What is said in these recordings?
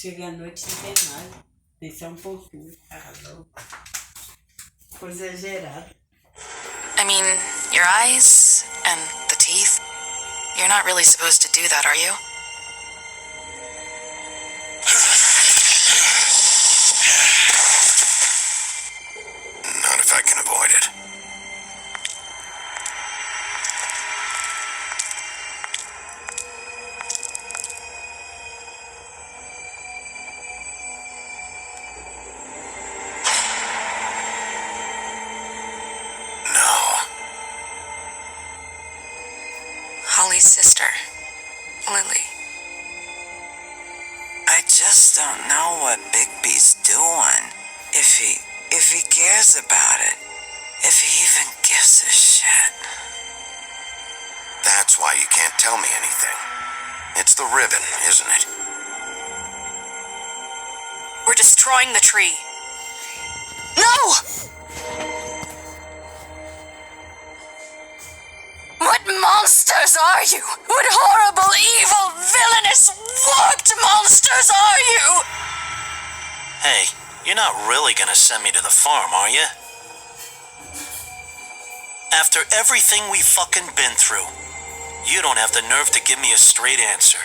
chega à noite não tem nada. Tem só um pouquinho. Arrasou. Coisa exagerada. I mean, your eyes and the teeth. You're not really supposed to do that, are you? Not if I can avoid it. Holly's sister, Lily. I just don't know what Bigby's doing. If he cares about it. If he even gives a shit. That's why you can't tell me anything. It's the ribbon, isn't it? We're destroying the tree. No! What monsters are you? What horrible, evil, villainous, warped monsters are you? Hey, you're not really gonna send me to the farm, are you? After everything we fucking been through, you don't have the nerve to give me a straight answer.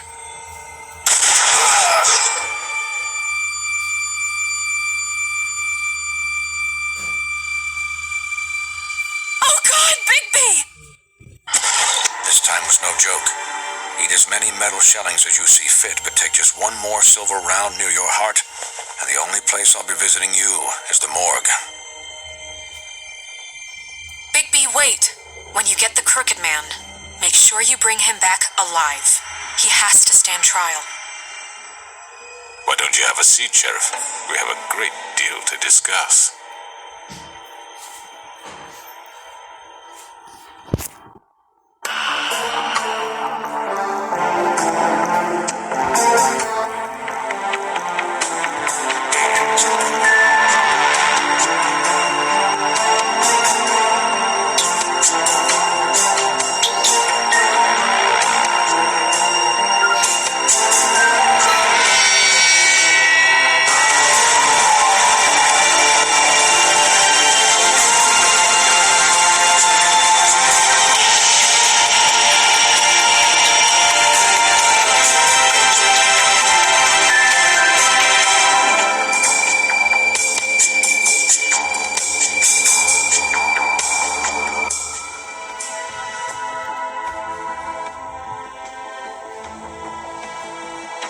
Oh God, Bigby! This time was no joke. Eat as many metal shellings as you see fit, but take just one more silver round near your heart, and the only place I'll be visiting you is the morgue. Bigby, wait. When you get the Crooked Man, make sure you bring him back alive. He has to stand trial. Why don't you have a seat, Sheriff? We have a great deal to discuss.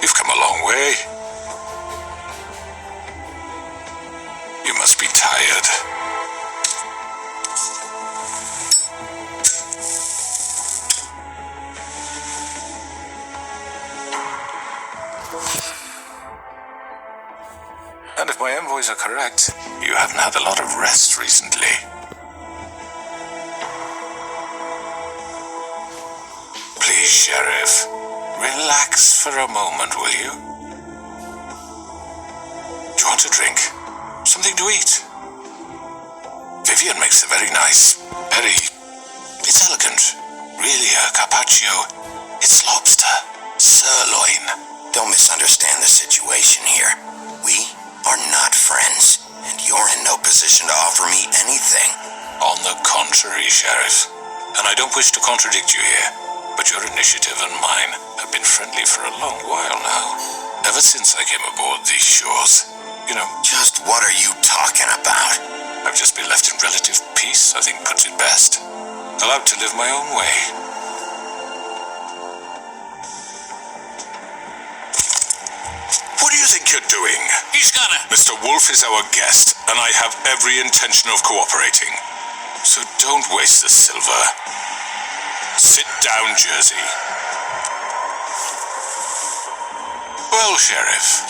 You've come a long way. You must be tired. And if my envoys are correct, you haven't had a lot of rest recently. Please, Sheriff. Relax for a moment, will you? Do you want a drink? Something to eat? Vivian makes a very nice, it's elegant. Really a carpaccio. It's lobster. Sirloin. Don't misunderstand the situation here. We are not friends, and you're in no position to offer me anything. On the contrary, Sheriff. And I don't wish to contradict you here, but your initiative and mine have been friendly for a long while now. Ever since I came aboard these shores. You know, Just what are you talking about? I've just been left in relative peace, I think puts it best. Allowed to live my own way. What do you think you're doing? He's gonna... Mr. Wolf is our guest, and I have every intention of cooperating. So don't waste the silver. Sit down, Jersey. Well, Sheriff,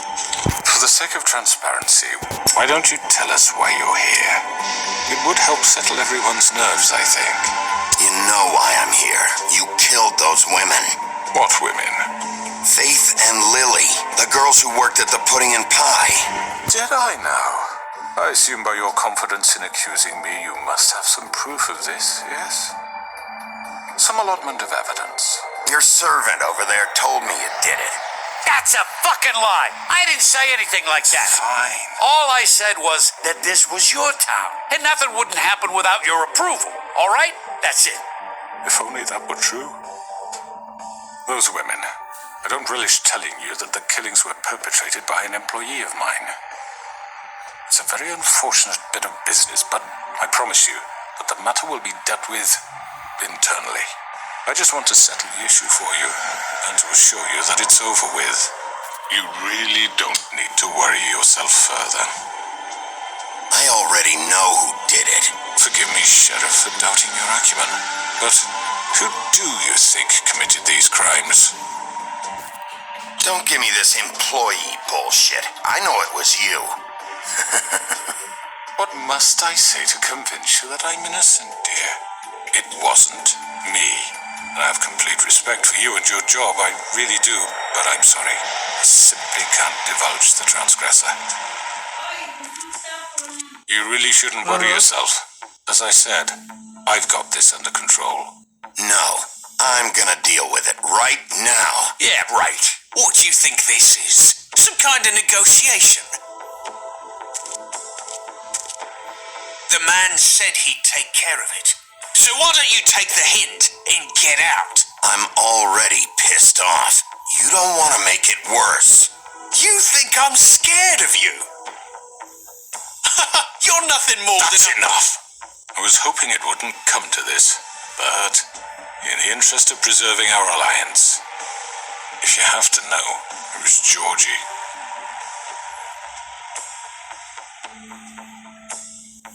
for the sake of transparency, why don't you tell us why you're here? It would help settle everyone's nerves, I think. You know why I'm here. You killed those women. What women? Faith and Lily, the girls who worked at the pudding and pie. Did I now? I assume by your confidence in accusing me, you must have some proof of this, yes? Some allotment of evidence. Your servant over there told me you did it. That's a fucking lie. I didn't say anything like that. Fine. All I said was that this was your town, and nothing wouldn't happen without your approval. All right? That's it. If only that were true. Those women. I don't relish telling you that the killings were perpetrated by an employee of mine. It's a very unfortunate bit of business, but I promise you that the matter will be dealt with internally. I just want to settle the issue for you and to assure you that it's over with. You really don't need to worry yourself further. I already know who did it. Forgive me, Sheriff, for doubting your acumen, but who do you think committed these crimes? Don't give me this employee bullshit. I know it was you. What must I say to convince you that I'm innocent, dear? It wasn't me. I have complete respect for you and your job, I really do, but I'm sorry. I simply can't divulge the transgressor. You really shouldn't worry yourself. As I said, I've got this under control. No, I'm gonna deal with it right now. Yeah, right. What do you think this is? Some kind of negotiation? The man said he'd take care of it. So why don't you take the hint and get out? I'm already pissed off. You don't want to make it worse. You think I'm scared of you? You're nothing more That's than enough. I was hoping it wouldn't come to this, but in the interest of preserving our alliance, if you have to know, it was Georgie.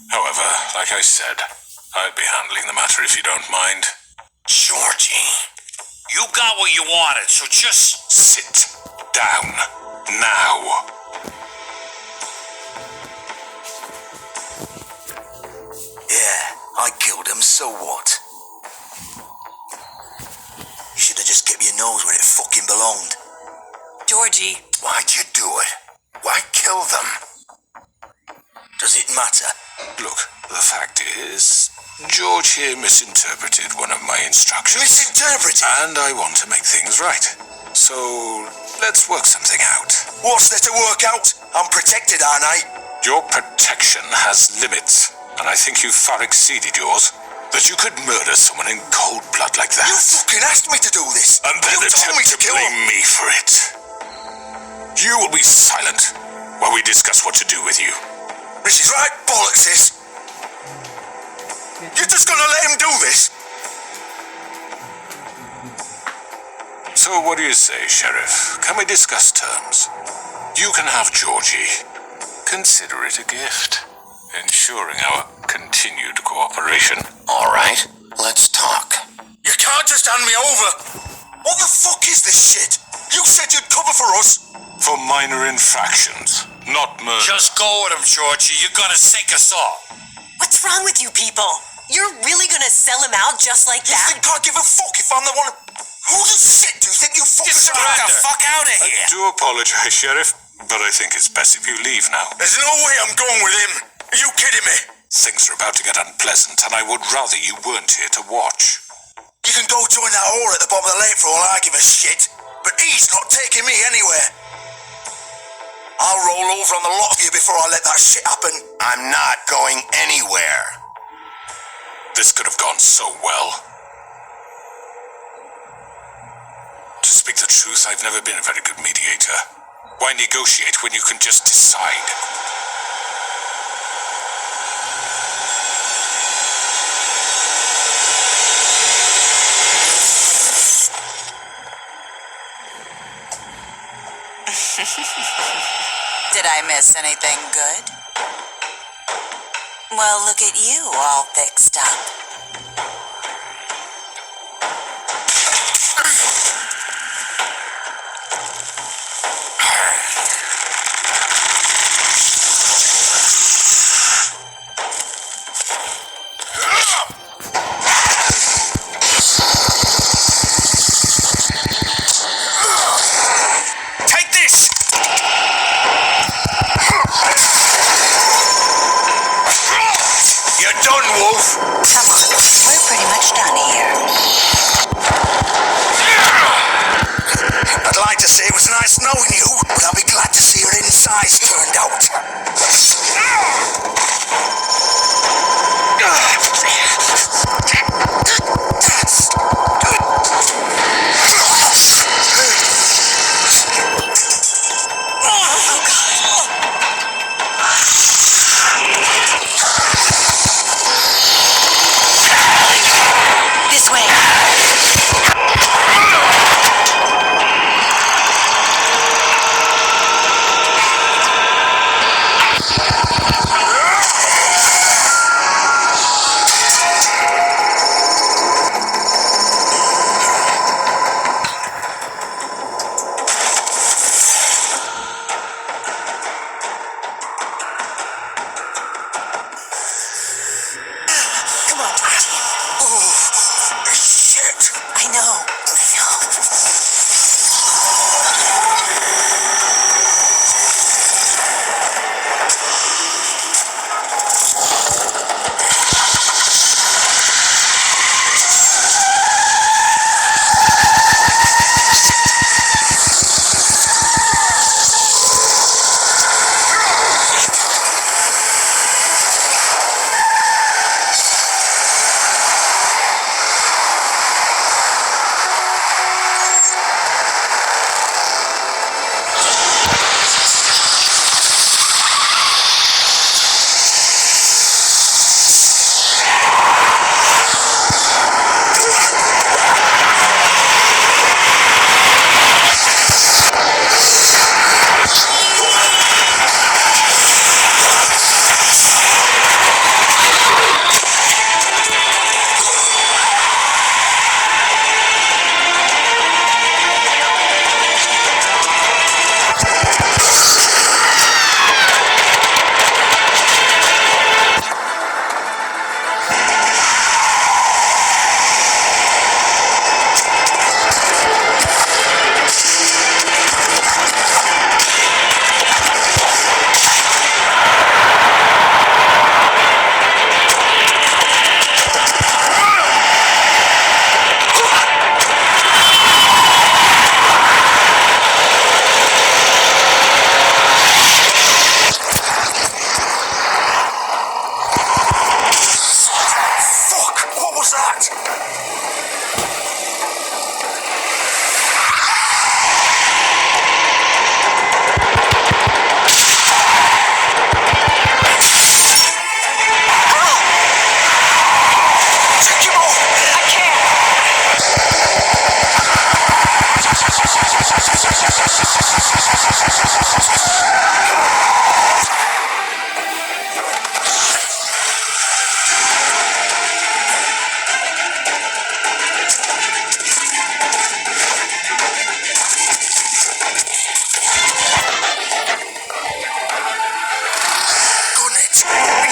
However, like I said, I'd be handling the matter if you don't mind. Georgie. You got what you wanted, so just Sit down now. Yeah, I killed him, so what? You should have just kept your nose where it fucking belonged. Georgie, Why'd you do it? Why kill them? Does it matter? Look, the fact is, George here misinterpreted one of my instructions. Misinterpreted? And I want to make things right. So, let's work something out. What's there to work out? I'm protected, aren't I? Your protection has limits, and I think you've far exceeded yours. That you could murder someone in cold blood like that. You fucking asked me to do this. And then you told me attempt to to kill blame him. me for it. You will be silent while we discuss what to do with you. This is right bollocks, this. You're just gonna let him do this? So what do you say, Sheriff? Can we discuss terms? You can have Georgie. Consider it a gift, ensuring our continued cooperation. All right, let's talk. You can't just hand me over. What the fuck is this shit? You said you'd cover for us. For minor infractions, not murder. just go with him, Georgie. You're gonna sink us all. what's wrong with you people? You're really gonna sell him out just like You that? think I give a fuck if I'm the one? Who the shit do you think you fuckers Get are? the fuck out of I here. do apologize, Sheriff, but I think it's best if you leave now. There's no way I'm going with him. Are you kidding me? Things are about to get unpleasant, and I would rather you weren't here to watch. You can go join that whore at the bottom of the lake for all I give a shit. But he's not taking me anywhere. I'll roll over on the lot of you before I let that shit happen. I'm not going anywhere. This could have gone so well. To speak the truth, I've never been a very good mediator. Why negotiate when you can just decide? Did I miss anything good? Well, look at you all fixed up. Take this! You're done, Wolf. Come on, we're pretty much done here. I'd like to say it was nice knowing you, but I'll be glad to see your insides turned out. This way.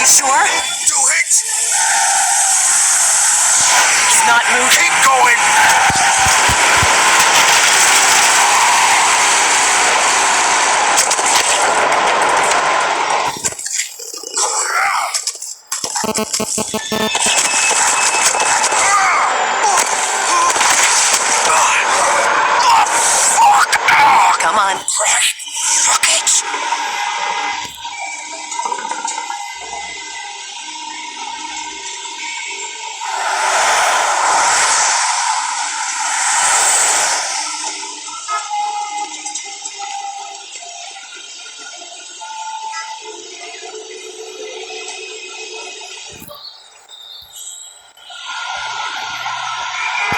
Sure? Do it! He's not moving. Keep going! Come on. Fuck it!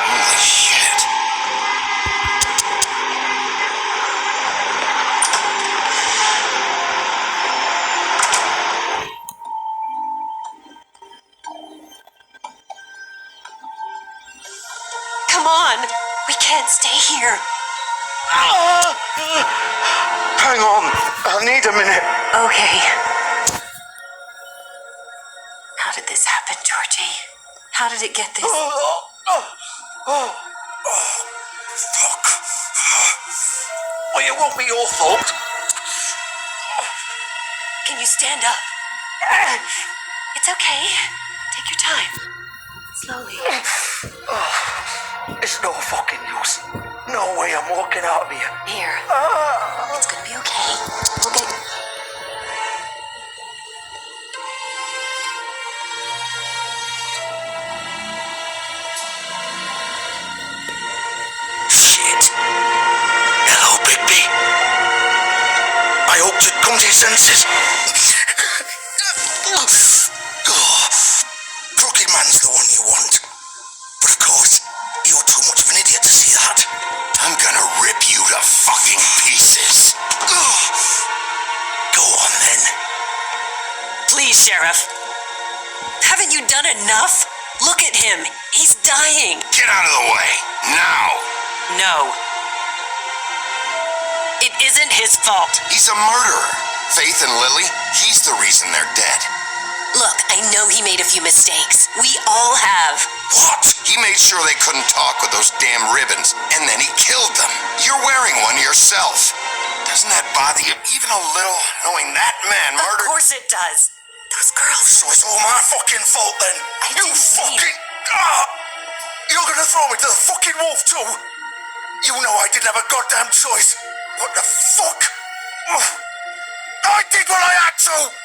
Holy shit. Come on. We can't stay here. Hang on, I need a minute. Okay. How did this happen, Georgie? How did it get this? Fuck. Well, it won't be your fault. Can you stand up? It's okay. Take your time. Slowly. It's no fucking use. No way I'm walking out of here. Here. It's gonna be okay. We'll get... Shit. Hello, Bigby. I hope you'd come to your senses. Crooked Man's the one you want. But of course, you're too much of an idiot to see that. I'm gonna rip you to fucking pieces. Go on then. Please, Sheriff. Haven't you done enough? Look at him. He's dying. Get out of the way. Now. No. It isn't his fault. He's a murderer. Faith and Lily, he's the reason they're dead. Look, I know he made a few mistakes. We all have. What? He made sure they couldn't talk with those damn ribbons, and then he killed them. You're wearing one yourself. Doesn't that bother you even a little, knowing that man murdered... Of course it does. Those girls... So it's all my fucking fault then. I You didn't mean- fucking... You're gonna throw me to the fucking wolf too? You know I didn't have a goddamn choice. What the fuck? I did what I had to!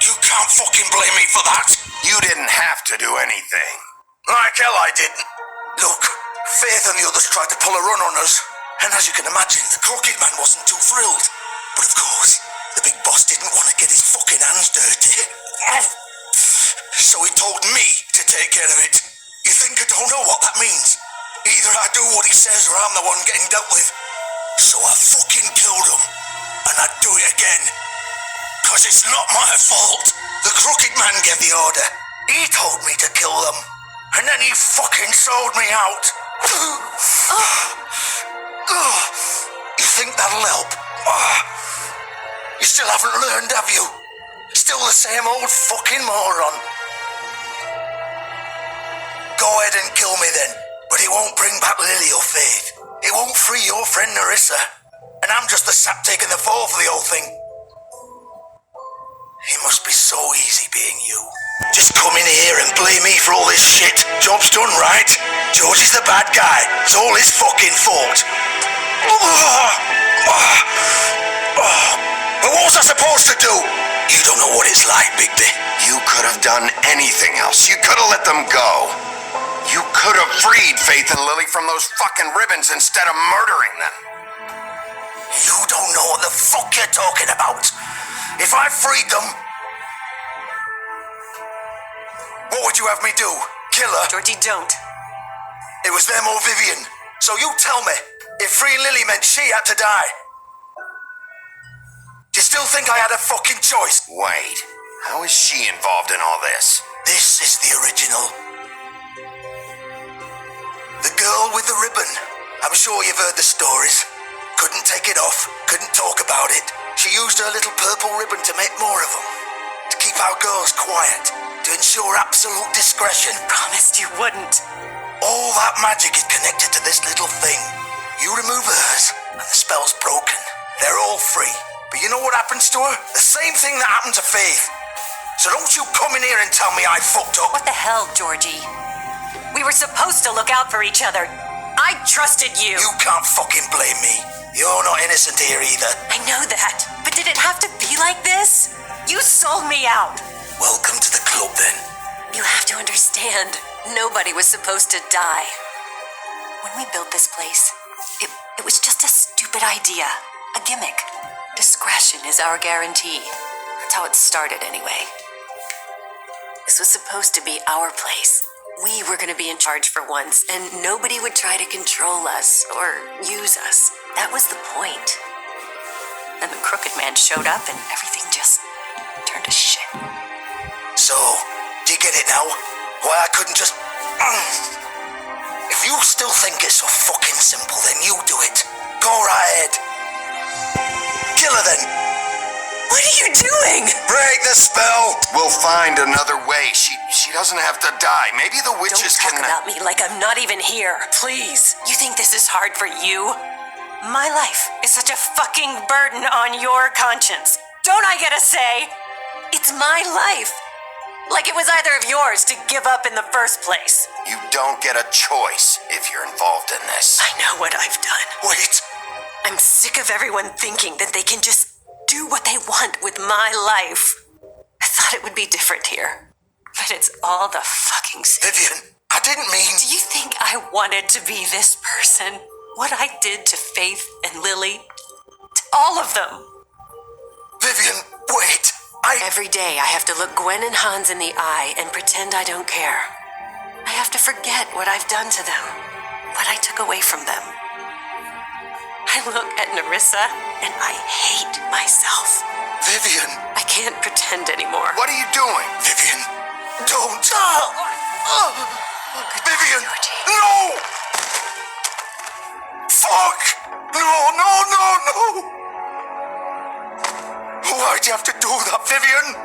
You can't fucking blame me for that. You didn't have to do anything. Like hell I didn't. Look, Faith and the others tried to pull a run on us. And as you can imagine, the Crooked Man wasn't too thrilled. But of course, the big boss didn't want to get his fucking hands dirty. So he told me to take care of it. You think I don't know what that means? Either I do what he says or I'm the one getting dealt with. So I fucking killed him. And I'd do it again. Cause it's not my fault. The Crooked Man gave the order. He told me to kill them. And then he fucking sold me out. You think that'll help? You still haven't learned, have you? Still the same old fucking moron. Go ahead and kill me then. But it won't bring back Lily or Faith. It won't free your friend Nerissa. And I'm just the sap taking the fall for the whole thing. It must be so easy being you. Just come in here and blame me for all this shit. Job's done, right? George is the bad guy. It's all his fucking fault. But what was I supposed to do? You don't know what it's like, Bigby. You could have done anything else. You could have let them go. You could have freed Faith and Lily from those fucking ribbons instead of murdering them. You don't know what the fuck you're talking about. If I freed them, what would you have me do? Kill her? Georgie, don't. It was them or Vivian. So you tell me, if freeing Lily meant she had to die, do you still think I had a fucking choice? Wait, how is she involved in all this? This is the original. The girl with the ribbon. I'm sure you've heard the stories. Couldn't take it off, couldn't talk about it. She used her little purple ribbon to make more of them. To keep our girls quiet. To ensure absolute discretion. Promised you wouldn't. All that magic is connected to this little thing. You remove hers, and the spell's broken. They're all free. But you know what happens to her? The same thing that happened to Faith. So don't you come in here and tell me I fucked up. What the hell, Georgie? We were supposed to look out for each other. I trusted you. You can't fucking blame me. You're not innocent here either. I know that. But did it have to be like this? You sold me out. Welcome to the club then. You have to understand, nobody was supposed to die. When we built this place, it was just a stupid idea. A gimmick. Discretion is our guarantee. That's how it started anyway. This was supposed to be our place. We were going to be in charge for once, and nobody would try to control us or use us. That was the point. Then the Crooked Man showed up and everything just turned to shit. So, do you get it now? Why I couldn't just... If you still think it's so fucking simple, then you do it. Go right ahead. Kill her then. What are you doing? Break the spell. We'll find another way. She doesn't have to die. Maybe the witches Don't talk can... about me like I'm not even here, please. You think this is hard for you? My life is such a fucking burden on your conscience. Don't I get a say? It's my life. Like it was either of yours to give up in the first place. You don't get a choice if you're involved in this. I know what I've done. Wait. I'm sick of everyone thinking that they can just do what they want with my life. I thought it would be different here. But it's all the fucking same. Vivian, I didn't mean... Do you think I wanted to be this person? What I did to Faith and Lily? To all of them. Vivian, wait. Every day I have to look Gwen and Hans in the eye and pretend I don't care. I have to forget what I've done to them, what I took away from them. I look at Nerissa and I hate myself. Vivian. I can't pretend anymore. What are you doing? Vivian, don't. Vivian, no! Fuck! No! Why'd you have to do that, Vivian?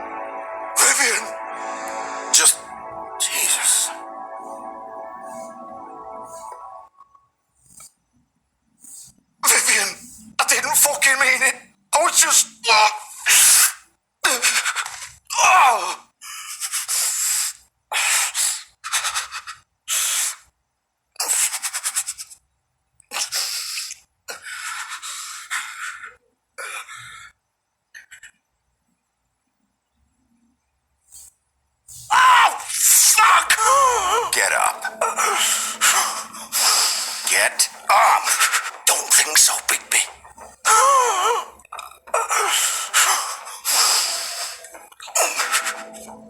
Vivian! Just... Jesus. Vivian, I didn't fucking mean it. I was just... Oh! Get up. Get up. Don't think so, Bigby.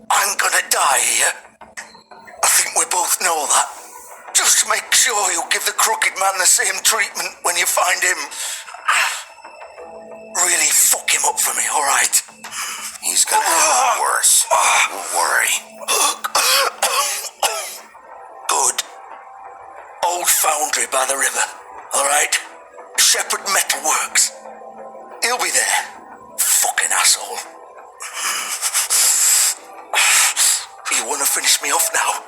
I'm gonna die here. I think we both know that. Just make sure you give the crooked man the same treatment when you find him. Really fuck him up for me, alright? He's gonna have it worse. Don't worry. Good. Old foundry by the river, alright? Shepherd Metalworks. He'll be there. Fucking asshole. You wanna finish me off now?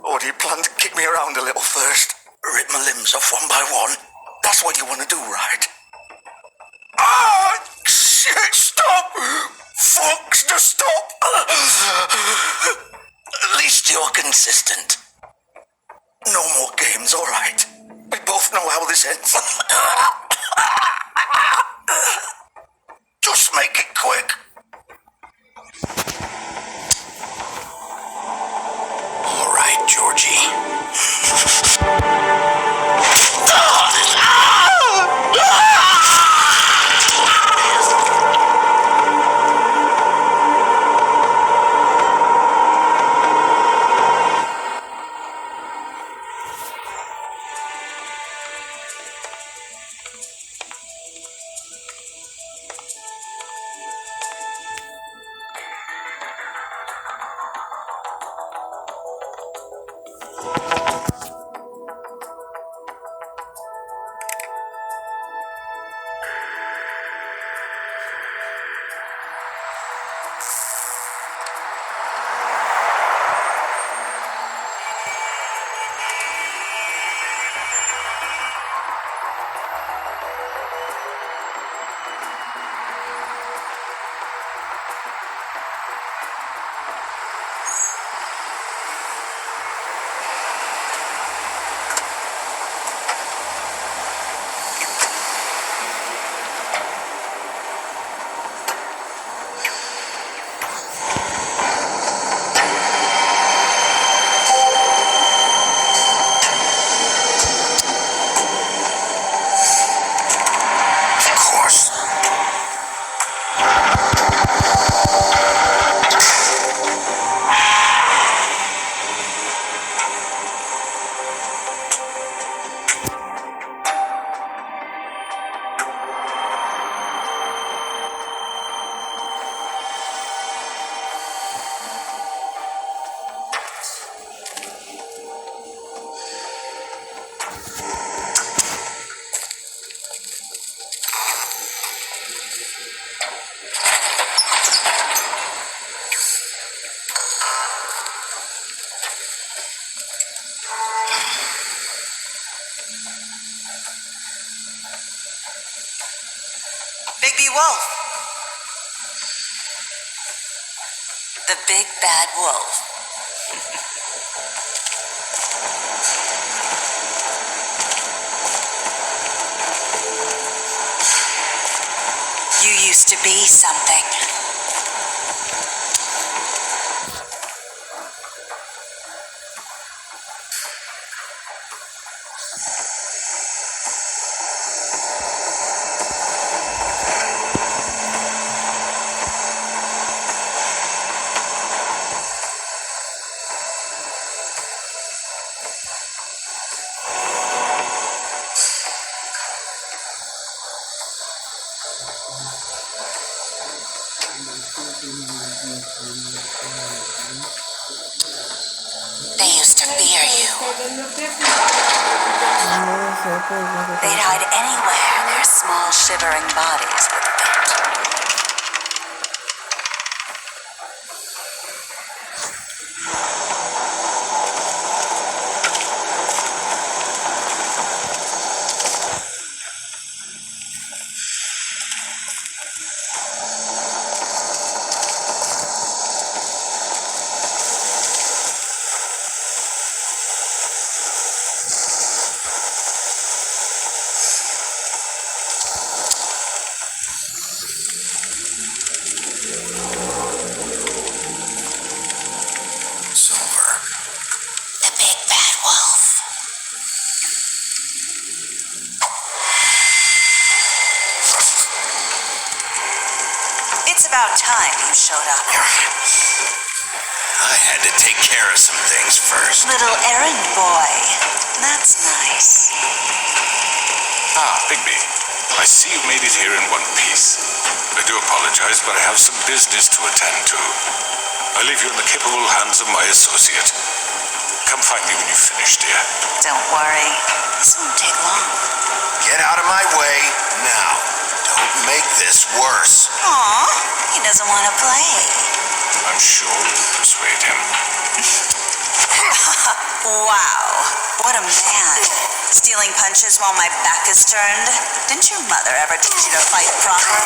Or do you plan to kick me around a little first? Rip my limbs off one by one? That's what you wanna do, right? Ah! Shit! Stop! Fucks to stop! At least you're consistent. No more games, alright? We both know how this ends. Just make it quick. Alright, Georgie. Bigby Wolf. The big bad wolf. You used to be something. They used to fear you. They'd hide anywhere their small shivering bodies would fit. Silver. The big bad wolf. It's about time you showed up. I had to take care of some things first. Little errand boy. That's nice. Ah, Bigby. I see you made it here in one piece. I do apologize, but I have some business to attend to. I leave you in the capable hands of my associate. Come find me when you've finished, dear. Don't worry. This won't take long. Get out of my way now. Don't make this worse. Aw, he doesn't want to play. I'm sure you'll persuade him. Wow, what a man. Stealing punches while my back is turned? Didn't your mother ever teach you to fight proper?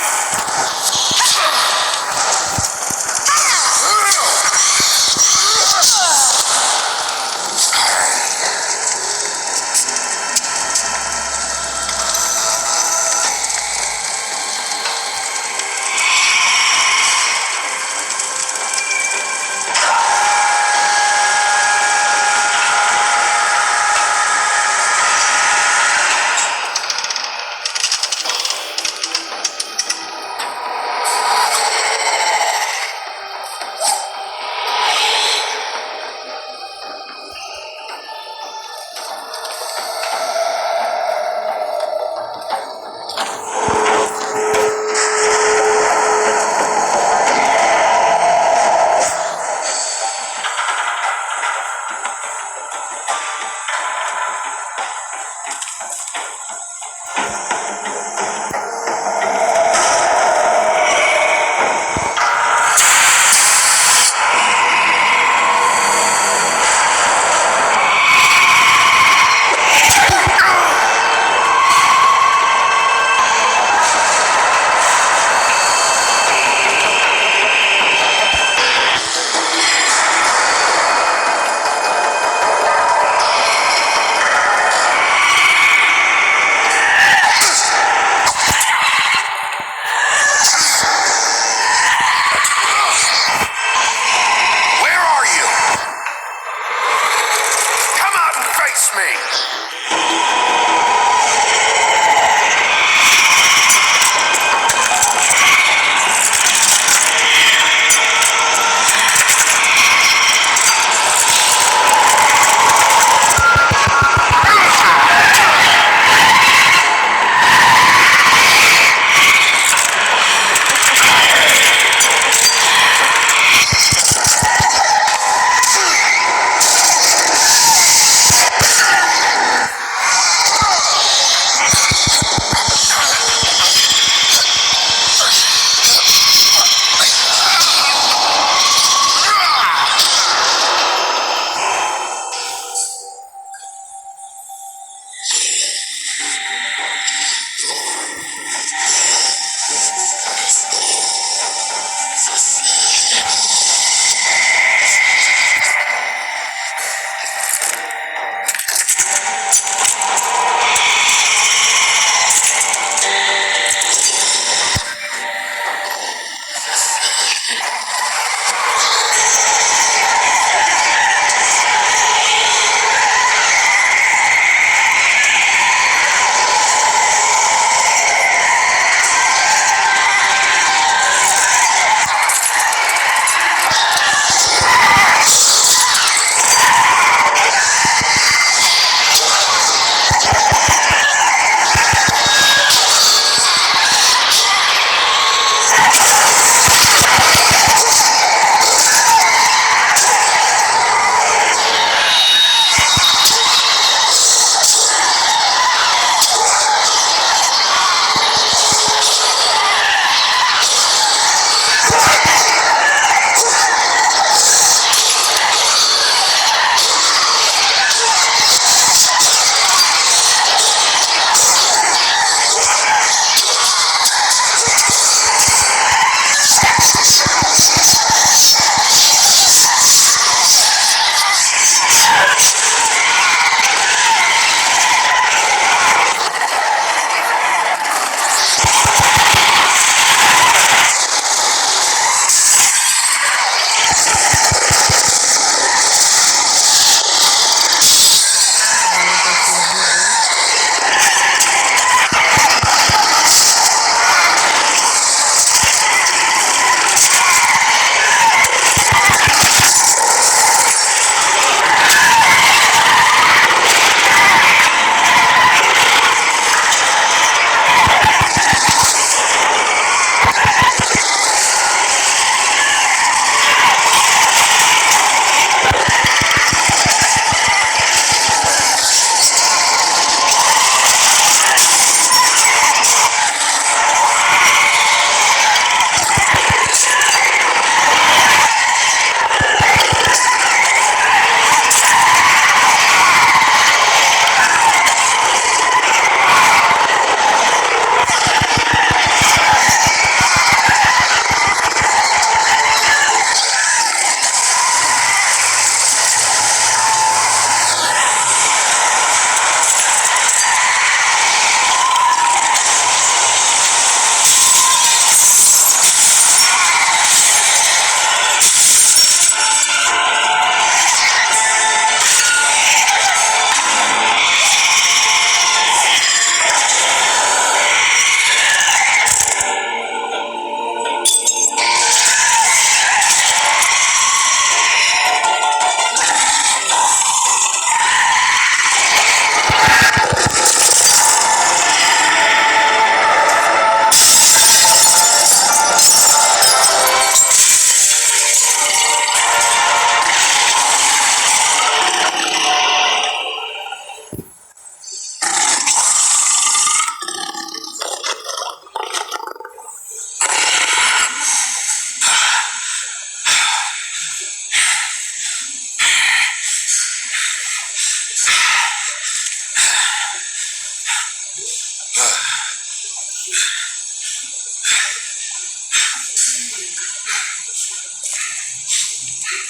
Hello,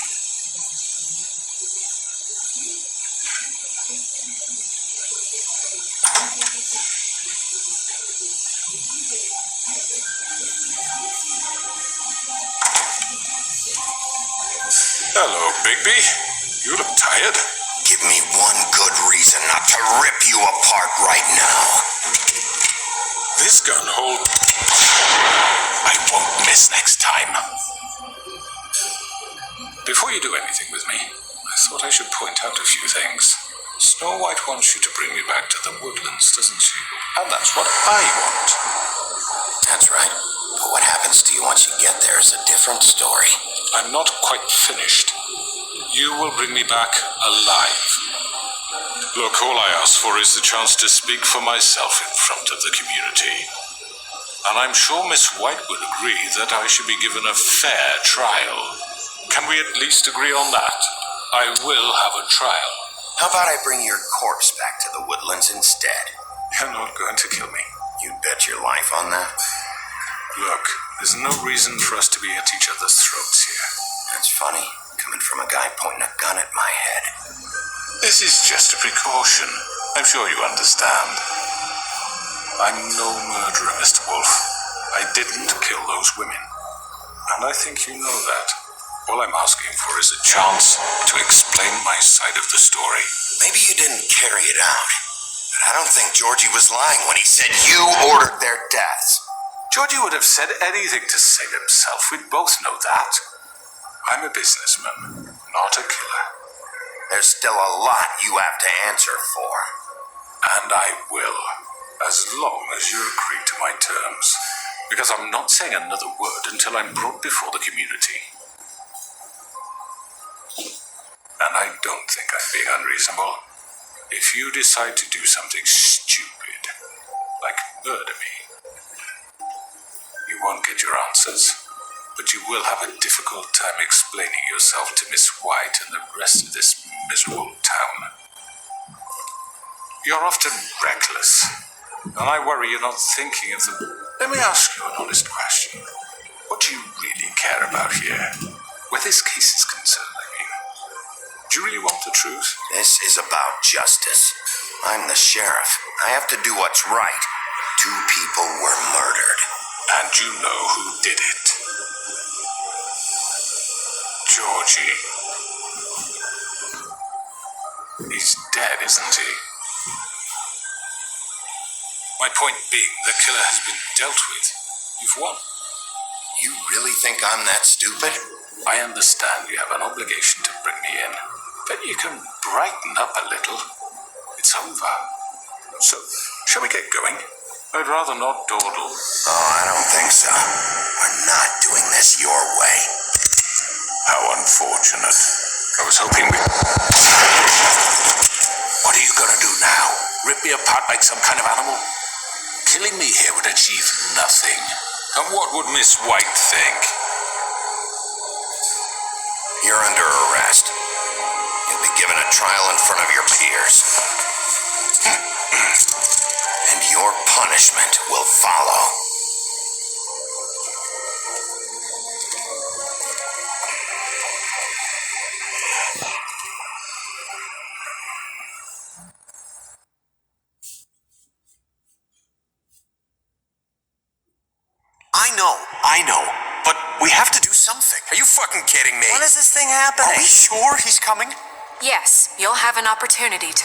Bigby. You look tired. Give me one good reason not to rip you apart right now. This gun hold... I won't miss next time. Before you do anything with me, I thought I should point out a few things. Snow White wants you to bring me back to the woodlands, doesn't she? And that's what I want. That's right. But what happens to you once you get there is a different story. I'm not quite finished. You will bring me back alive. Look, all I ask for is the chance to speak for myself in front of the community. And I'm sure Miss White would agree that I should be given a fair trial. Can we at least agree on that? I will have a trial. How about I bring your corpse back to the woodlands instead? You're not going to kill me. You'd bet your life on that? Look, there's no reason for us to be at each other's throats here. That's funny, coming from a guy pointing a gun at my head. This is just a precaution. I'm sure you understand. I'm no murderer, Mr. Wolf. I didn't kill those women. And I think you know that. All I'm asking for is a chance to explain my side of the story. Maybe you didn't carry it out. But I don't think Georgie was lying when he said you ordered their deaths. Georgie would have said anything to save himself. We'd both know that. I'm a businessman, not a killer. There's still a lot you have to answer for. And I will, as long as you agree to my terms. Because I'm not saying another word until I'm brought before the community. And I don't think I'm being unreasonable. If you decide to do something stupid, like murder me, you won't get your answers, but you will have a difficult time explaining yourself to Miss White and the rest of this miserable town. You're often reckless, and I worry you're not thinking of the... Let me ask you an honest question. What do you really care about here? Where this case is concerned, I mean. Do you really want the truth? This is about justice. I'm the sheriff. I have to do what's right. 2 people were murdered. And you know who did it. Georgie. He's dead, isn't he? My point being, the killer has been dealt with. You've won. You really think I'm that stupid? I understand you have an obligation to bring me in, but you can brighten up a little. It's over. So, shall we get going? I'd rather not dawdle. Oh, I don't think so. We're not doing this your way. How unfortunate. I was hoping we... What are you gonna do now? Rip me apart like some kind of animal? Killing me here would achieve nothing. And what would Miss White think? You're under arrest. You'll be given a trial in front of your peers. And your punishment will follow. I know, but we have to do something. Are you fucking kidding me? When is this thing happening? Are we sure he's coming? Yes, you'll have an opportunity to...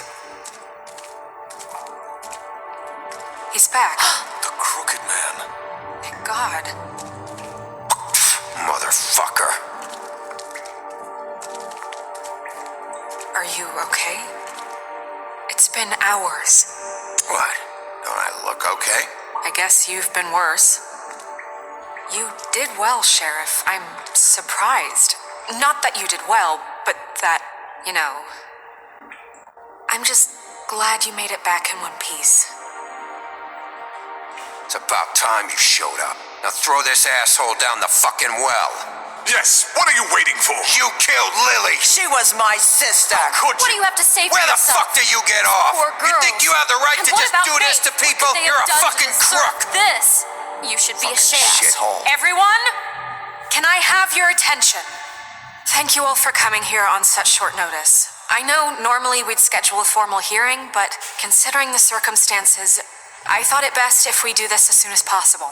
He's back. The Crooked Man. Thank God. Motherfucker. Are you okay? It's been hours. What? Don't I look okay? I guess you've been worse. You did well, Sheriff. I'm surprised. Not that you did well, but that, you know... I'm just glad you made it back in one piece. It's about time you showed up. Now throw this asshole down the fucking well. Yes, what are you waiting for? You killed Lily. She was my sister. Could What do you? you have to say for Where the yourself? fuck do you get off? Poor You girls. think you have the right And to what just about do this me? to people? What could they You're have a done to fucking deserve crook. This. You should be ashamed. Shithole. Everyone, can I have your attention? Thank you all for coming here on such short notice. I know normally we'd schedule a formal hearing, but considering the circumstances, I thought it best if we do this as soon as possible.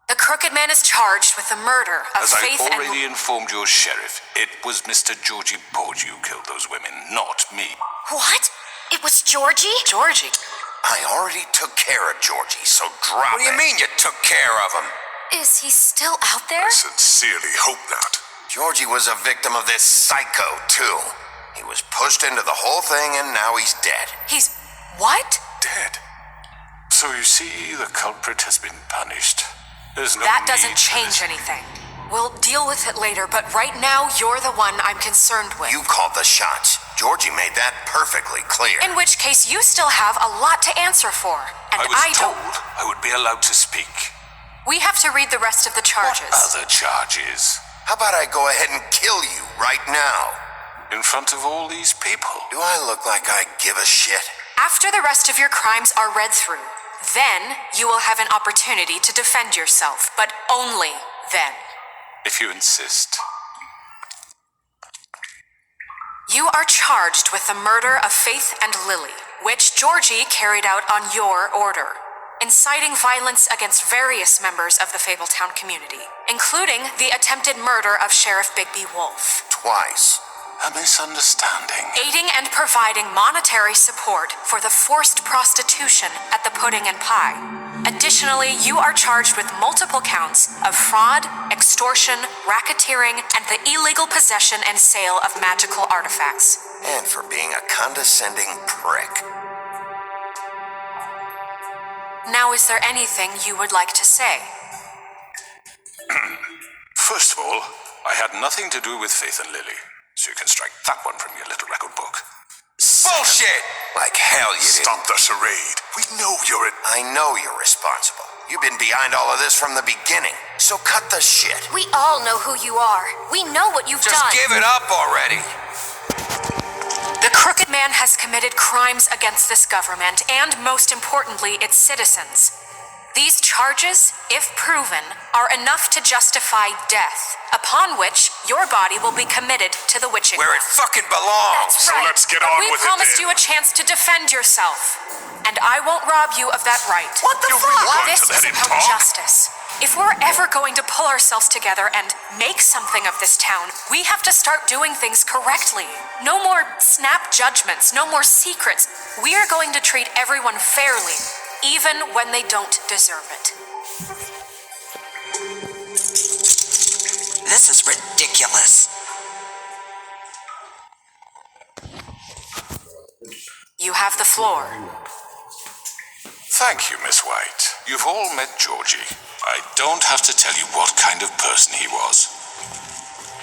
The Crooked Man is charged with the murder of As Faith I've and... already informed your sheriff, it was Mr. Georgie Porgy who killed those women, not me. What? It was Georgie? Georgie? I already took care of Georgie, so drop it. What do you mean you took care of him? Is he still out there? I sincerely hope not. Georgie was a victim of this psycho, too. He was pushed into the whole thing and now he's dead. He's... what? Dead. So you see, the culprit has been punished. There's no That need doesn't for change this. anything. We'll deal with it later, but right now, you're the one I'm concerned with. You called the shots. Georgie made that perfectly clear. In which case, you still have a lot to answer for. And I was don't... told I would be allowed to speak. We have to read the rest of the charges. Other charges? How about I go ahead and kill you right now? In front of all these people? Do I look like I give a shit? After the rest of your crimes are read through, then you will have an opportunity to defend yourself, but only then. If you insist. You are charged with the murder of Faith and Lily, which Georgie carried out on your order, inciting violence against various members of the Fabletown community, including the attempted murder of Sheriff Bigby Wolf. Twice. A misunderstanding. Aiding and providing monetary support for the forced prostitution at the Pudding and Pie. Additionally, you are charged with multiple counts of fraud, extortion, racketeering, and the illegal possession and sale of magical artifacts. And for being a condescending prick. Now, is there anything you would like to say? First of all, I had nothing to do with Faith and Lily, so you can strike that one from your little record book. Bullshit! Like hell you did. Stop the charade. We know you're a... I know you're responsible. You've been behind all of this from the beginning, so cut the shit. We all know who you are. We know what you've done. Just give it up already. The Crooked Man has committed crimes against this government and, most importantly, its citizens. These charges, if proven, are enough to justify death, upon which your body will be committed to the witching Where it fucking belongs. That's right. So let's get But on we with it promised then. you a chance to defend yourself, and I won't rob you of that right. What the You're fuck? really going This to let is him about talk? justice. If we're ever going to pull ourselves together and make something of this town, we have to start doing things correctly. No more snap judgments, no more secrets. We are going to treat everyone fairly, even when they don't deserve it. This is ridiculous. You have the floor. Thank you, Miss White. You've all met Georgie. I don't have to tell you what kind of person he was.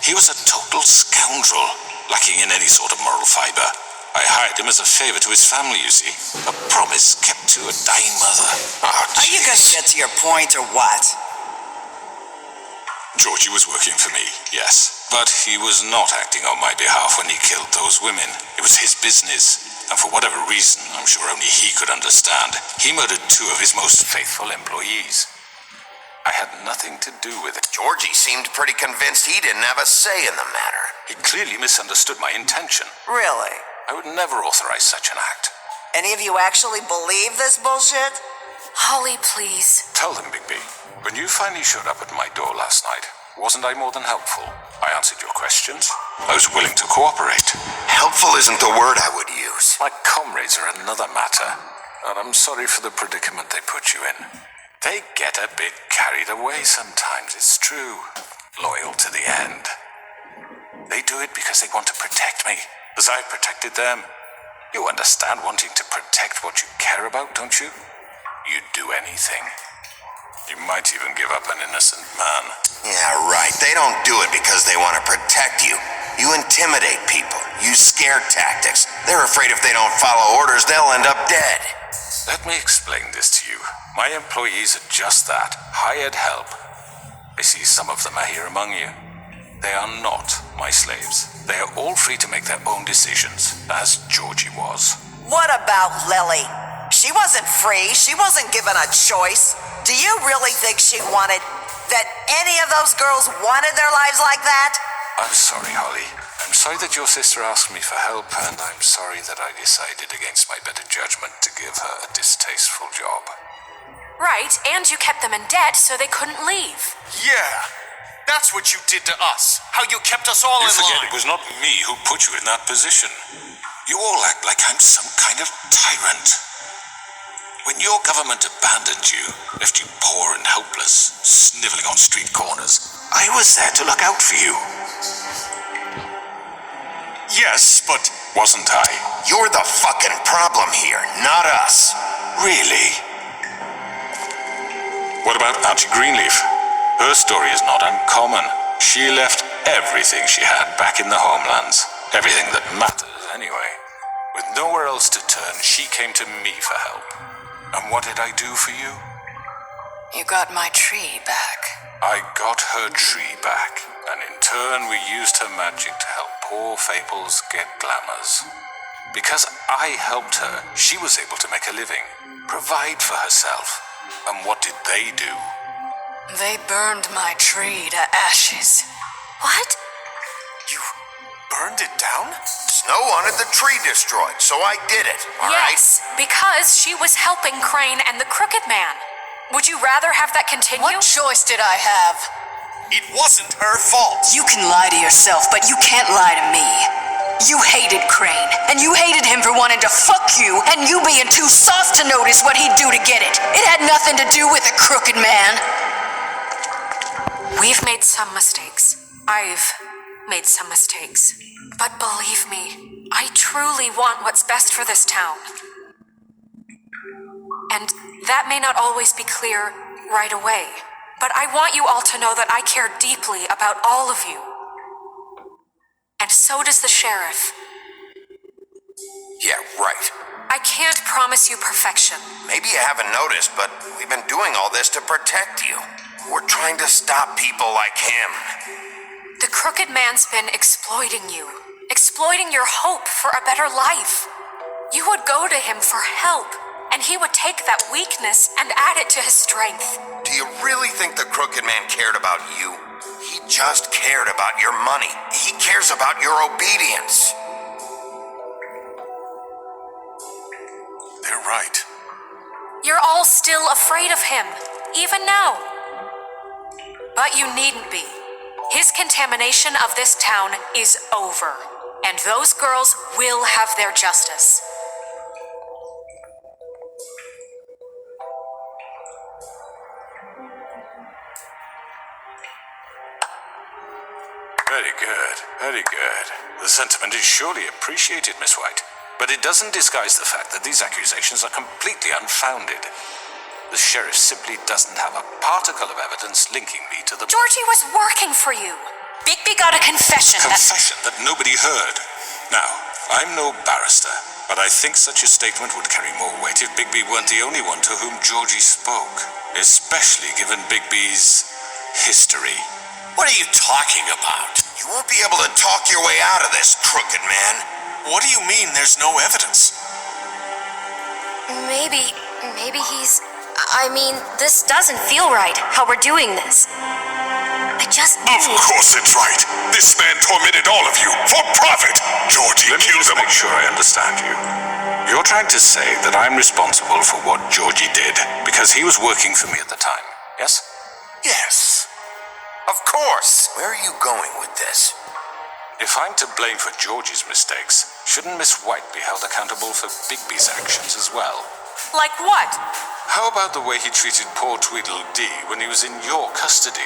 He was a total scoundrel, lacking in any sort of moral fiber. I hired him as a favor to his family, you see. A promise kept to a dying mother. Are you gonna get to your point or what? Georgie was working for me, yes. But he was not acting on my behalf when he killed those women. It was his business. And for whatever reason, I'm sure only he could understand, he murdered 2 of his most faithful employees. I had nothing to do with it. Georgie seemed pretty convinced he didn't have a say in the matter. He clearly misunderstood my intention. Really? I would never authorize such an act. Any of you actually believe this bullshit? Holly, please. Tell them, Bigby, when you finally showed up at my door last night, wasn't I more than helpful? I answered your questions. I was willing to cooperate. Helpful isn't the word I would use. My comrades are another matter, and I'm sorry for the predicament they put you in. They get a bit carried away sometimes, it's true. Loyal to the end. They do it because they want to protect me, as I've protected them. You understand wanting to protect what you care about, don't you? You'd do anything. You might even give up an innocent man. Yeah, right. They don't do it because they want to protect you. You intimidate people, use scare tactics. They're afraid if they don't follow orders, they'll end up dead. Let me explain this to you. My employees are just that, hired help. I see some of them are here among you. They are not my slaves. They are all free to make their own decisions, as Georgie was. What about Lily? She wasn't free. She wasn't given a choice. Do you really think she wanted... that any of those girls wanted their lives like that? I'm sorry, Holly. I'm sorry that your sister asked me for help, and I'm sorry that I decided against my better judgment to give her a distasteful job. Right, and you kept them in debt so they couldn't leave. Yeah, that's what you did to us. How you kept us all You in forget line. it was not me who put you in that position. You all act like I'm some kind of tyrant. When your government abandoned you, left you poor and helpless, sniveling on street corners, I was there to look out for you. Yes, but... Wasn't I? You're the fucking problem here, not us. Really? What about Auntie Greenleaf? Her story is not uncommon. She left everything she had back in the homelands. Everything that matters, anyway. With nowhere else to turn, she came to me for help. And what did I do for you? You got my tree back. I got her tree back, and in turn we used her magic to help poor Fables get glamours. Because I helped her, she was able to make a living, provide for herself. And what did they do? They burned my tree to ashes. What? You burned it down? Snow wanted the tree destroyed, so I did it, all right? Yes, because she was helping Crane and the Crooked Man. Would you rather have that continue? What choice did I have? It wasn't her fault. You can lie to yourself, but you can't lie to me. You hated Crane, and you hated him for wanting to fuck you, and you being too soft to notice what he'd do to get it. It had nothing to do with a Crooked Man. We've made some mistakes. I've made some mistakes. But believe me, I truly want what's best for this town. And that may not always be clear right away, but I want you all to know that I care deeply about all of you. And so does the sheriff. Yeah, right. I can't promise you perfection. Maybe you haven't noticed, but we've been doing all this to protect you. We're trying to stop people like him. The Crooked Man's been exploiting you, exploiting your hope for a better life. You would go to him for help, and he would take that weakness and add it to his strength. Do you really think the Crooked Man cared about you? He just cared about your money. He cares about your obedience. They're right. You're all still afraid of him, even now. But you needn't be. His contamination of this town is over, and those girls will have their justice. Very good, very good. The sentiment is surely appreciated, Miss White. But it doesn't disguise the fact that these accusations are completely unfounded. The sheriff simply doesn't have a particle of evidence linking me to the... Georgie was working for you. Bigby got a confession. Confession that nobody heard. Now, I'm no barrister, but I think such a statement would carry more weight if Bigby weren't the only one to whom Georgie spoke. Especially given Bigby's history. What are you talking about? You won't be able to talk your way out of this, Crooked Man. What do you mean there's no evidence? Maybe he's... I mean, this doesn't feel right, how we're doing this. I just... Of course it's right. This man tormented all of you for profit. Georgie killed them. Make sure I understand you. You're trying to say that I'm responsible for what Georgie did because he was working for me at the time, yes? Yes. Of course. Where are you going with this? If I'm to blame for Georgie's mistakes, shouldn't Miss White be held accountable for Bigby's actions as well? Like what? How about the way he treated poor Tweedledee when he was in your custody?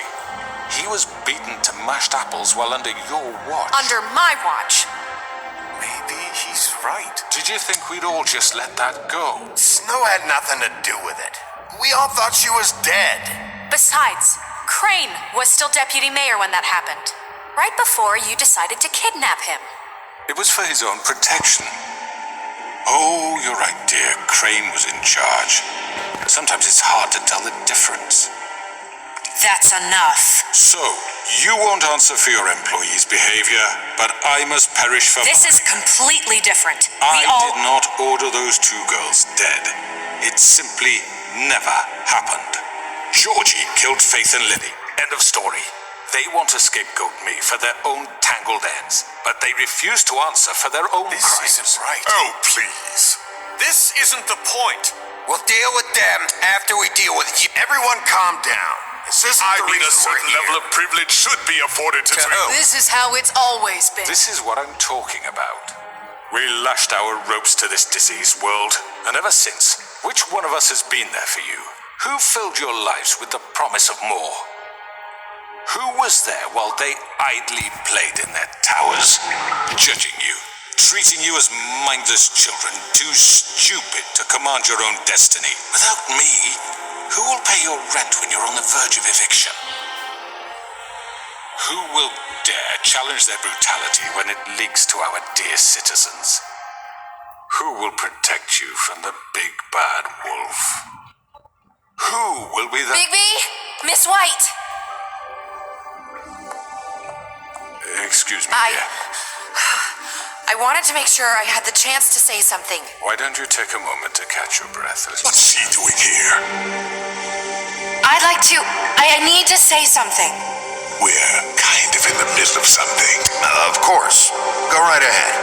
He was beaten to mashed apples while under your watch. Under my watch. Maybe he's right. Did you think we'd all just let that go? Snow had nothing to do with it. We all thought she was dead. Besides, Crane was still deputy mayor when that happened. Right before you decided to kidnap him. It was for his own protection. Oh, you're right, dear. Crane was in charge. Sometimes it's hard to tell the difference. That's enough. So, you won't answer for your employees' behavior, but I must perish for This mine. is completely different. I did not order those two girls dead. It simply never happened. Georgie killed Faith and Lily. End of story. they want to scapegoat me for their own tangled ends, but they refuse to answer for their own This crimes. isn't right. Oh, please. This isn't the point. We'll deal with them after we deal with you. Everyone calm down. This isn't I the mean, a reason certain we're level here. of privilege should be afforded to To who? This is how it's always been. This is what I'm talking about. We lashed our ropes to this diseased world, and ever since, which one of us has been there for you? Who filled your lives with the promise of more? Who was there while they idly played in their towers, judging you, treating you as mindless children, too stupid to command your own destiny? Without me, who will pay your rent when you're on the verge of eviction? Who will dare challenge their brutality when it leaks to our dear citizens? Who will protect you from the big bad wolf? Who will be the... Bigby? Miss White! Excuse me, I- dear. I wanted to make sure I had the chance to say something. Why don't you take a moment to catch your breath? What's she doing here? I'd like to... I need to say something. We're kind of in the middle of something. Of course. Go right ahead.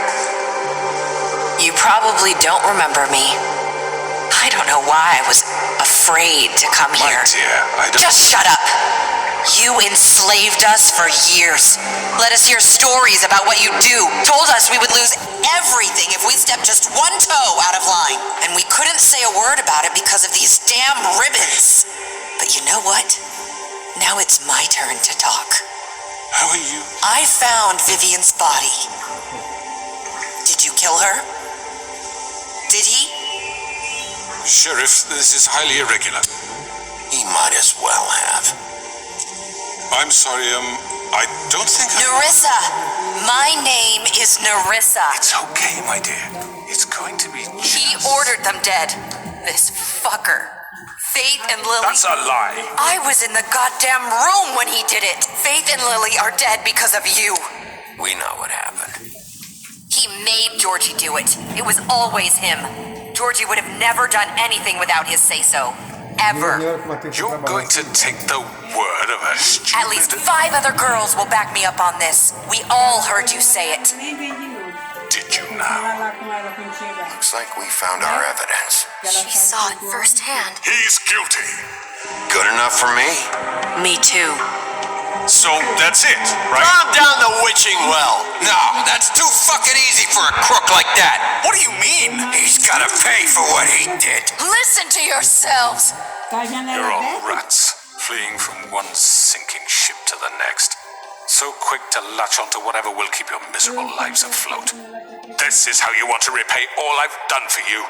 You probably don't remember me. I don't know why I was afraid to come My here. dear, I don't... Just shut up. You enslaved us for years. Let us hear stories about what you do. Told us we would lose everything if we stepped just one toe out of line. And we couldn't say a word about it because of these damn ribbons. But you know what? Now it's my turn to talk. How are you? I found Vivian's body. Did you kill her? Did he? Sheriff, this is highly irregular. He might as well have. I'm sorry, I don't think Nerissa! My name is Nerissa. It's okay, my dear. It's going to be He just... ordered them dead. This fucker. Faith and Lily. That's a lie. I was in the goddamn room when he did it. Faith and Lily are dead because of you. We know what happened. He made Georgie do it. It was always him. Georgie would have never done anything without his say-so. Ever. You're going to take the word of a stupid... At least 5 other girls will back me up on this. We all heard you say it. Nem vem de novo. Did you Vai now? lá com ela quando chegar. Looks like we found our evidence. She saw it firsthand. He's guilty. Good enough for me? Me too. So that's it, right? Calm down the witching well. No, that's too fucking easy for a crook like that. What do you mean? He's gotta pay for what he did. Listen to yourselves. Tá a janela You're all aberta? rats, fleeing from one sinking ship to the next. So quick to latch onto whatever will keep your miserable lives afloat. This is how you want to repay all I've done for you.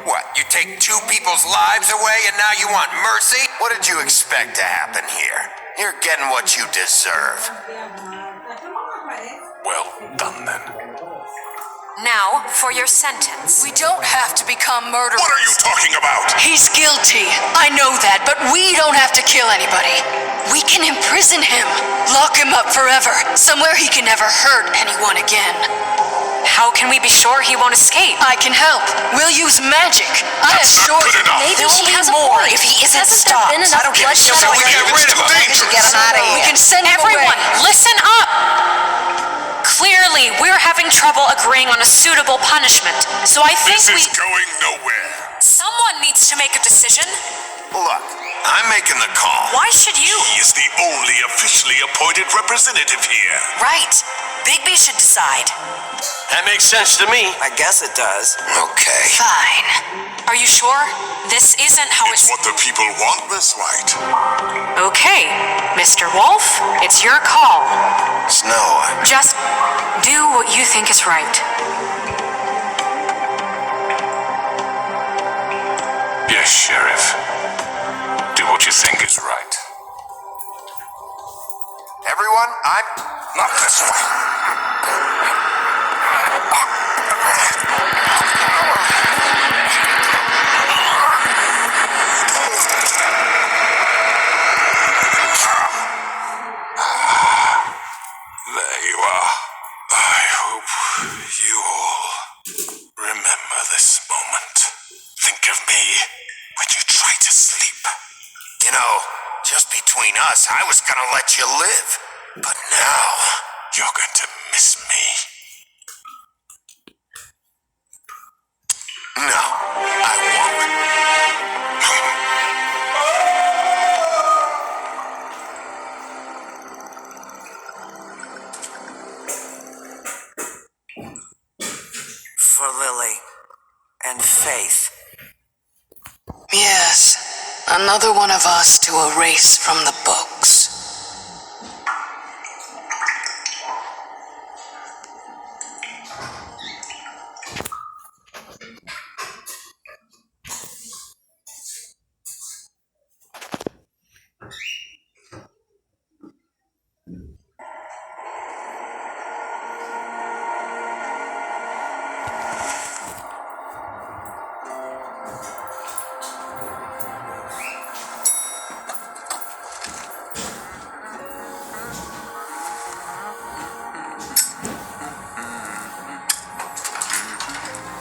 What, you take 2 people's lives away and now you want mercy? What did you expect to happen here? You're getting what you deserve. Well done, then. Now, for your sentence. We don't have to become murderers. What are you talking about? He's guilty. I know that, but we don't have to kill anybody. We can imprison him. Lock him up forever, somewhere he can never hurt anyone again. How can we be sure he won't escape? I can help. We'll use magic. I assure Good you. enough. Maybe There will he be has more a point. if he isn't Hasn't stopped. there been enough I don't give a shit. bloodshed We already? get rid of him. We should get him out of We here. can send him Everyone, away. listen up! Clearly, we're having trouble agreeing on a suitable punishment, so I think This is going nowhere. someone needs to make a decision. Look, I'm making the call. Why should you? He is the only officially appointed representative here. Right. Bigby should decide. That makes sense to me. I guess it does. Okay. Fine. Are you sure? This isn't how It's what the people want, Miss White. Okay, Mr. Wolf, it's your call. Snow. Just do what you think is right. Yes, Sheriff. Do what you think is right. Everyone, I'm not this way. There you are. I hope you all remember this moment. Think of me when you try to sleep. You know, just between us, I was gonna let you live. But now, You're going to miss me. no, I won't. For Lily and Faith. Yes, another one of us to erase from the books.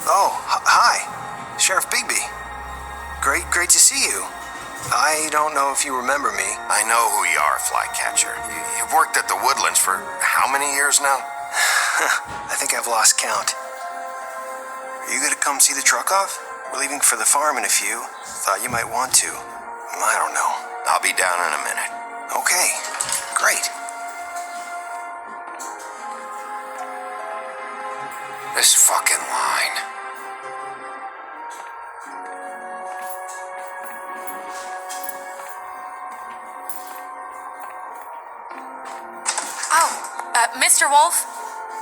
Oh, hi. Sheriff Bigby. Great to see you. I don't know if you remember me. I know who you are, Flycatcher. You've worked at the Woodlands for how many years now? I think I've lost count. Are you gonna come see the truck off? We're leaving for the farm in a few. Thought you might want to. I don't know. I'll be down in a minute. Okay, great. This fucking line. Mr. Wolf,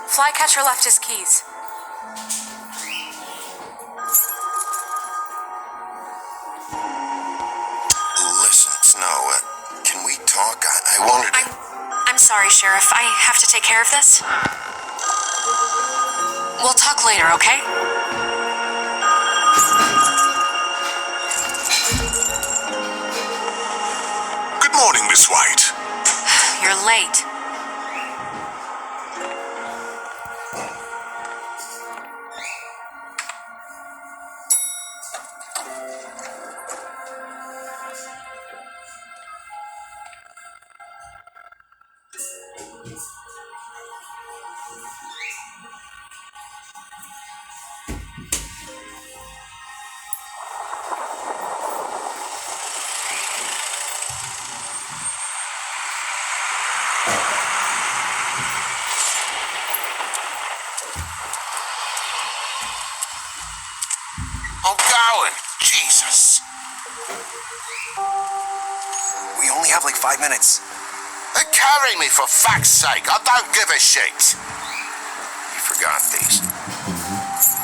Flycatcher left his keys. Listen, Snow, can we talk? I wanted to... I'm sorry, Sheriff. I have to take care of this. We'll talk later, okay? Good morning, Miss White. You're late. I'm going. Jesus. We only have like 5 minutes. Carry me, for fuck's sake. I don't give a shit. You forgot these.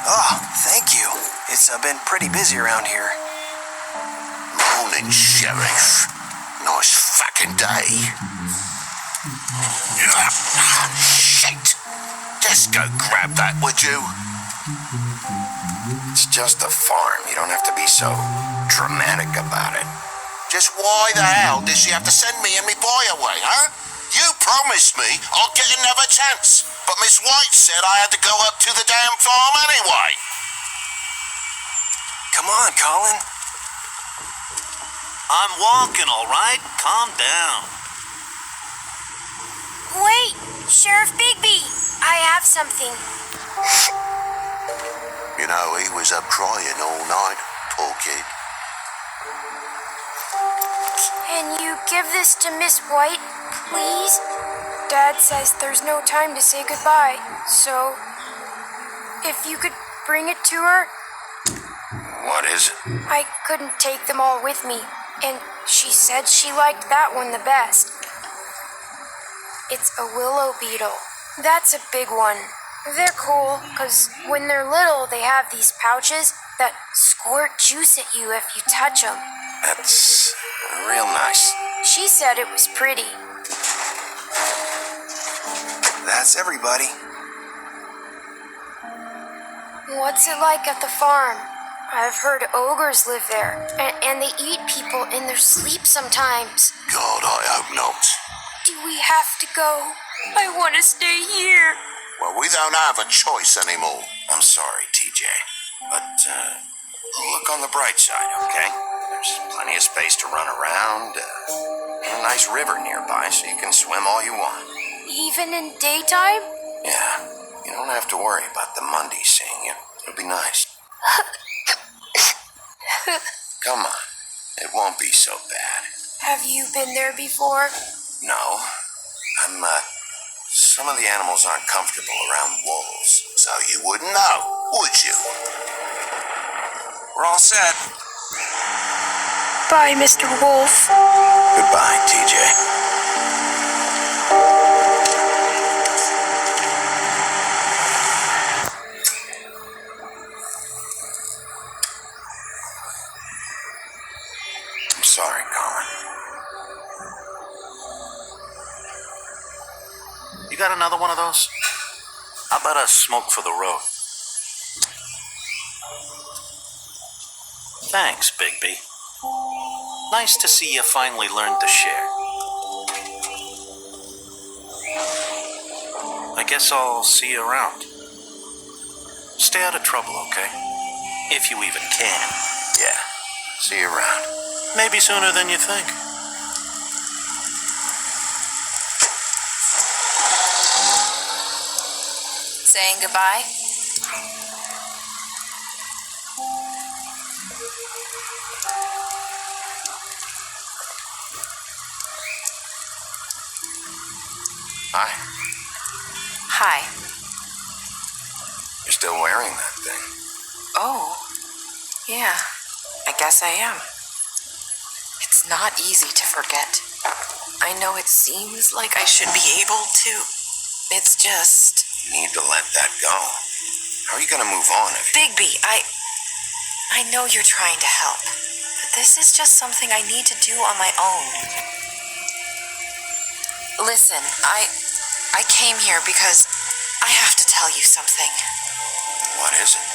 Oh, thank you. It's been pretty busy around here. Morning, Sheriff. Nice fucking day. Shit. Just go grab that, would you? It's just a farm. You don't have to be so dramatic about it. Just why the hell did she have to send me and me boy away, huh? You promised me I'll get another chance, but Miss White said I had to go up to the damn farm anyway. Come on, Colin. I'm walking, all right? Calm down. Wait, Sheriff Bigby, I have something. You know, he was up crying all night, poor kid. Can you give this to Miss White, please? Dad says there's no time to say goodbye, so if you could bring it to her. What is it? I couldn't take them all with me, and she said she liked that one the best. It's a willow beetle. That's a big one. They're cool, because when they're little, they have these pouches that squirt juice at you if you touch them. That's real nice. She said it was pretty. That's everybody. What's it like at the farm? I've heard ogres live there, and they eat people in their sleep sometimes. God, I hope not. Do we have to go? I want to stay here. Well, we don't have a choice anymore. I'm sorry, TJ. But, look on the bright side, okay? There's plenty of space to run around, and a nice river nearby so you can swim all you want. Even in daytime? Yeah, you don't have to worry about the Monday seeing you. It'll be nice. Come on, it won't be so bad. Have you been there before? No, some of the animals aren't comfortable around wolves, so you wouldn't know, would you? We're all set. Bye, Mr. Wolf. Goodbye, TJ. I'm sorry, Colin. You got another one of those? How about a smoke for the road? Thanks, Bigby. Nice to see you finally learned to share. I guess I'll see you around. Stay out of trouble, okay? If you even can. Yeah, see you around. Maybe sooner than you think. Saying goodbye? Hi. Hi. You're still wearing that thing. Oh, yeah, I guess I am. It's not easy to forget. I know it seems like I should be able to. It's just... You need to let that go. How are you gonna move on if you... Bigby, I know you're trying to help, but this is just something I need to do on my own. Listen, I came here because I have to tell you something. What is it?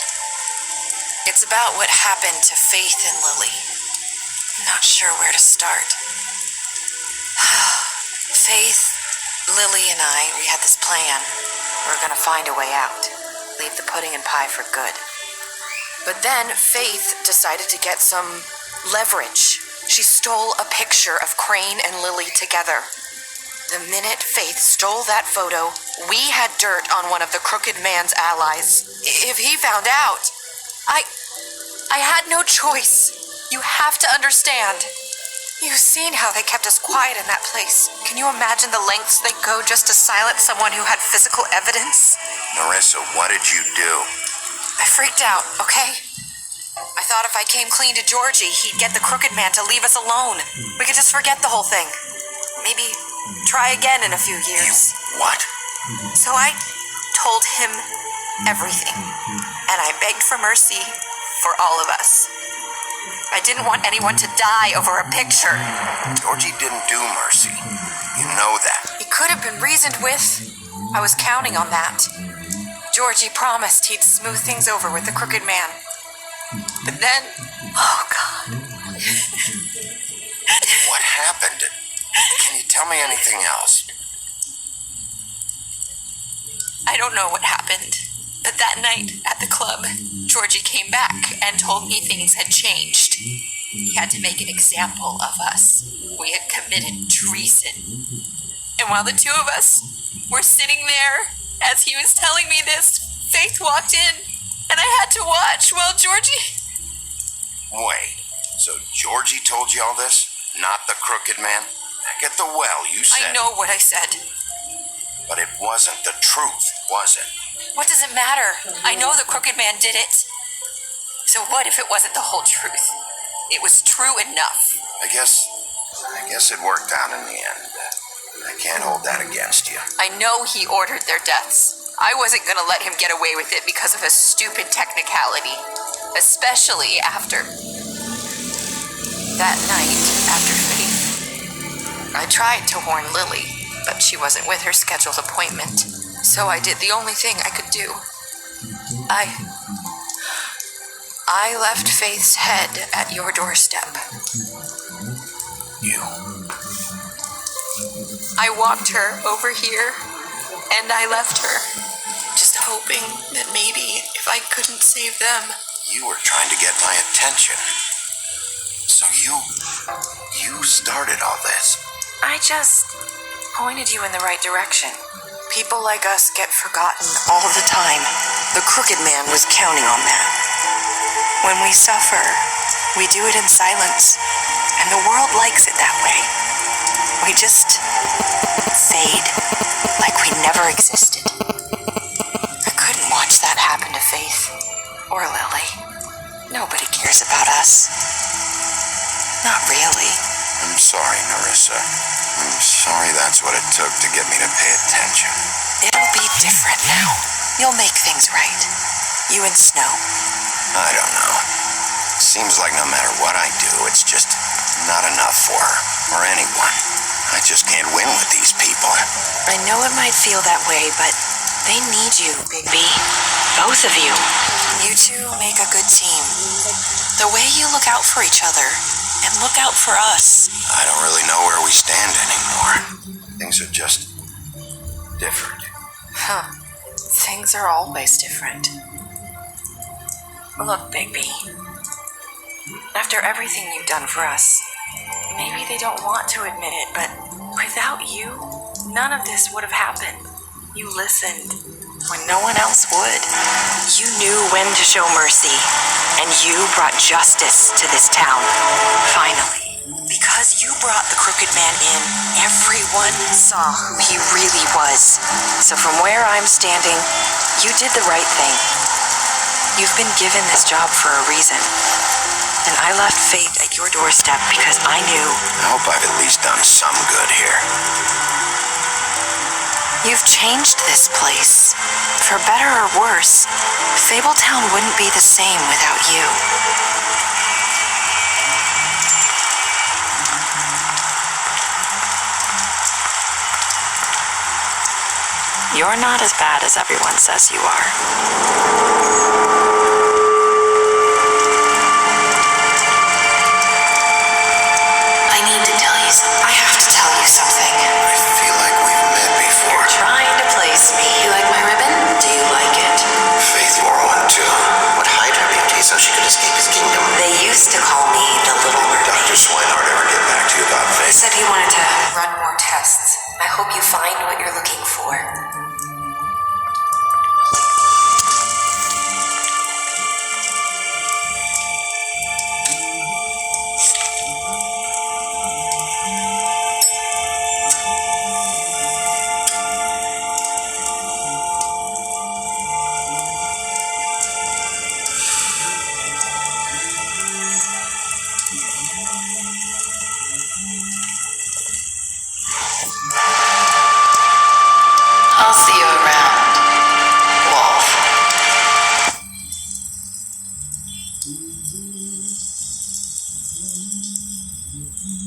It's about what happened to Faith and Lily. I'm not sure where to start. Faith, Lily, and we had this plan. We were gonna find a way out. Leave the pudding and pie for good. But then Faith decided to get some leverage. She stole a picture of Crane and Lily together. The minute Faith stole that photo, we had dirt on one of the Crooked Man's allies. If he found out, I had no choice. You have to understand. You've seen how they kept us quiet in that place. Can you imagine the lengths they go just to silence someone who had physical evidence? Marissa, what did you do? I freaked out, okay? I thought if I came clean to Georgie, he'd get the Crooked Man to leave us alone. We could just forget the whole thing. Maybe try again in a few years. You what? So I told him everything, and I begged for mercy for all of us. I didn't want anyone to die over a picture. Georgie didn't do mercy. You know that. He could have been reasoned with. I was counting on that. Georgie promised he'd smooth things over with the Crooked Man. But then, oh God. What happened? Can you tell me anything else? I don't know what happened, but that night at the club, Georgie came back and told me things had changed. He had to make an example of us. We had committed treason. And while the two of us were sitting there, as he was telling me this, Faith walked in, and I had to watch while Georgie... Wait, so Georgie told you all this? Not the Crooked Man? Back at the well, you said... I know what I said. But it wasn't the truth, was it? What does it matter? I know the Crooked Man did it. So what if it wasn't the whole truth? It was true enough. I guess it worked out in the end. I can't hold that against you. I know he ordered their deaths. I wasn't gonna let him get away with it because of a stupid technicality. Especially after... that night, after Faith. I tried to warn Lily, but she wasn't with her scheduled appointment. So I did the only thing I could do. I left Faith's head at your doorstep. You? I walked her over here, and I left her, just hoping that maybe if I couldn't save them... You were trying to get my attention. So you started all this. I just pointed you in the right direction. People like us get forgotten all the time. The Crooked Man was counting on that. When we suffer, we do it in silence, and the world likes it that way. We just fade, like we never existed. I couldn't watch that happen to Faith, or Lily. Nobody cares about us. Not really. I'm sorry, Narissa. I'm sorry that's what it took to get me to pay attention. It'll be different now. You'll make things right. You and Snow. I don't know. Seems like no matter what I do, it's just not enough for her, or anyone. I just can't win with these people. I know it might feel that way, but they need you, Bigby. Both of you. You two make a good team. The way you look out for each other, and look out for us. I don't really know where we stand anymore. Things are just different. Huh. Things are always different. Look, Bigby. After everything you've done for us, maybe they don't want to admit it, but without you, none of this would have happened. You listened when no one else would. You knew when to show mercy, and you brought justice to this town. Finally. Because you brought the Crooked Man in, everyone saw who he really was. So from where I'm standing, you did the right thing. You've been given this job for a reason. And I left Faith at your doorstep because I knew. I hope I've at least done some good here. You've changed this place. For better or worse, Fabletown wouldn't be the same without you. You're not as bad as everyone says you are. I need to tell you something. I have to tell you something. I feel like we've met before. You're trying to place me. You like my ribbon? Do you like it? Faith wore one too. Would hide her beauty so she could escape his kingdom. They used to call me the Little Mermaid. Dr. Swinehart ever get back to you about He Faith? said he wanted to run more tests. I hope you find what you're looking for. I'll see you